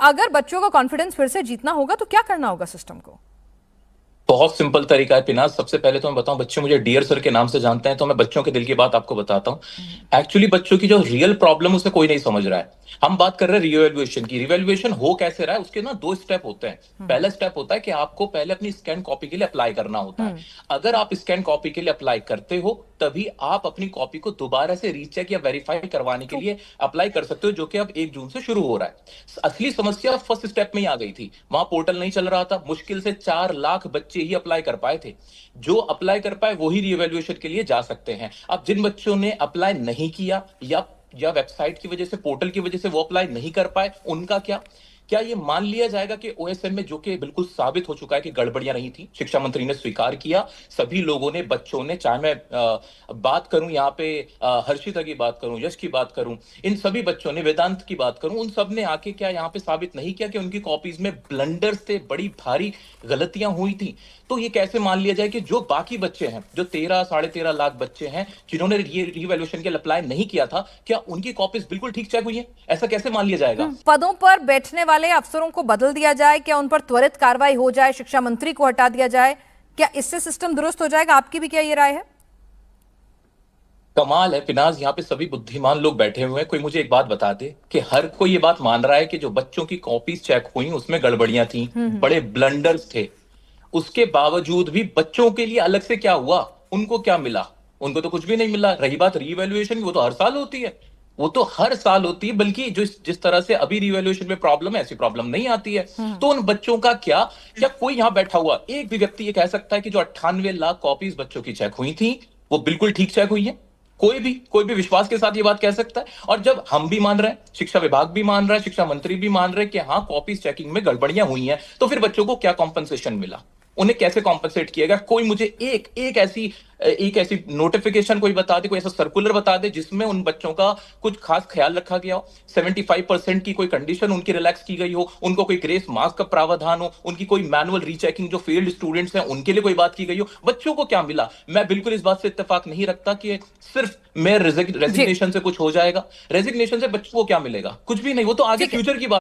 अगर बच्चों का कॉन्फिडेंस फिर से जीतना होगा तो क्या करना होगा सिस्टम को? बहुत सिंपल तरीका है पिनाज। सबसे पहले तो मैं बताऊं, बच्चे मुझे डियर सर के नाम से जानते हैं, तो मैं बच्चों के दिल की बात आपको बताता हूं। एक्चुअली बच्चों की जो रियल प्रॉब्लम उसे कोई नहीं समझ रहा है। हम बात कर रहे हैं रिवैल्यूएशन की। रिवैल्यूएशन हो कैसे रहा है, उसके ना दो स्टेप होते हैं। पहला स्टेप होता है कि आपको पहले अपनी स्कैन कॉपी के लिए अप्लाई करना होता है। अगर आप स्कैन कॉपी के लिए अप्लाई करते हो तभी आप अपनी कॉपी को दोबारा से रीचेक या वेरीफाई करवाने के लिए अप्लाई कर सकते हो, जो कि अब 1 जून से शुरू हो रहा है। असली समस्या फर्स्ट स्टेप में ही आ गई थी। वहां पोर्टल नहीं चल रहा था, मुश्किल से 4 लाख बच्चे ही अप्लाई कर पाए थे। जो अप्लाई कर पाए वही रीवैल्यूएशन के लिए जा सकते हैं। अब जिन बच्चों ने अप्लाई नहीं किया या वेबसाइट की वजह से, पोर्टल की वजह से वो अप्लाई नहीं कर पाए, उनका क्या? क्या ये मान लिया जाएगा कि ओएसएम में, जो कि बिल्कुल साबित हो चुका है कि गड़बड़ियां नहीं थी, शिक्षा मंत्री ने स्वीकार किया, सभी लोगों ने, बच्चों ने, चाहे मैं बात करूं यहाँ पे हर्षिता की बात करूं, यश की बात करूं, इन सभी बच्चों ने, वेदांत की बात करूं, उन सब ने आके क्या यहाँ पे साबित नहीं किया कि उनकी कॉपीज में ब्लंडर्स थे, बड़ी भारी गलतियां हुई थी? तो ये कैसे मान लिया जाए कि जो बाकी बच्चे हैं, जो 13 साढ़े 13 लाख बच्चे हैं जिन्होंने रिवैल्यूएशन के लिए अप्लाई नहीं किया था, क्या उनकी कॉपीज बिल्कुल ठीक चेक हुई है? ऐसा कैसे मान लिया जाएगा? पदों पर बैठने वाले अफसरों को बदल दिया जाए, क्या उन पर त्वरित कार्रवाई हो जाए, शिक्षा मंत्री को हटा दिया जाए, क्या इससे सिस्टम दुरुस्त हो जाएगा? आपकी भी क्या ये राय है? कमाल है पिनाज, यहाँ पे सभी बुद्धिमान लोग बैठे हुए हैं। कोई मुझे एक बात बता दे कि हर कोई ये बात मान रहा है कि जो बच्चों की कॉपीज चेक हुई उसमें गड़बड़ियां थी, बड़े ब्लंडर्स थे। उसके बावजूद भी बच्चों के लिए अलग से क्या हुआ? उनको क्या मिला? उनको तो कुछ भी नहीं मिला। रही बात रिवैल्यूएशन की, वो तो हर साल होती है। वो तो हर साल होती है, बल्कि जो जिस तरह से अभी रिवैल्यूएशन में प्रॉब्लम है, ऐसी प्रॉब्लम नहीं आती है। तो उन बच्चों का क्या? क्या कोई यहां बैठा हुआ एक भी व्यक्ति ये कह सकता है कि जो 98 लाख कॉपीज बच्चों की चेक हुई थी वो बिल्कुल ठीक चेक हुई है? कोई भी विश्वास के साथ ये बात कह सकता है? और जब हम भी मान रहे हैं, शिक्षा विभाग भी मान रहा है, शिक्षा मंत्री भी मान रहे हैं कि हाँ, कॉपीज चेकिंग में गड़बड़ियां हुई हैं, तो फिर बच्चों को क्या कॉम्पनसेशन मिला? उन्हें कैसे कॉम्पनसेट किया गया? कोई मुझे एक ऐसी नोटिफिकेशन कोई बता दे, कोई ऐसा सर्कुलर बता दे जिसमें उन बच्चों का कुछ खास ख्याल रखा गया हो। 75% की कोई कंडीशन उनकी रिलैक्स की गई हो, उनको कोई ग्रेस मार्क्स का प्रावधान हो, उनकी कोई मैनुअल रीचेकिंग, जो फेल्ड स्टूडेंट्स हैं उनके लिए कोई बात की गई हो। बच्चों को क्या मिला? मैं बिल्कुल इस बात से इत्तेफाक नहीं रखता कि सिर्फ मेरे जी, रेजिग्नेशन से कुछ हो जाएगा। रेजिग्नेशन से बच्चों को क्या मिलेगा? कुछ भी नहीं। वो तो आगे ठीक है। फ्यूचर की बात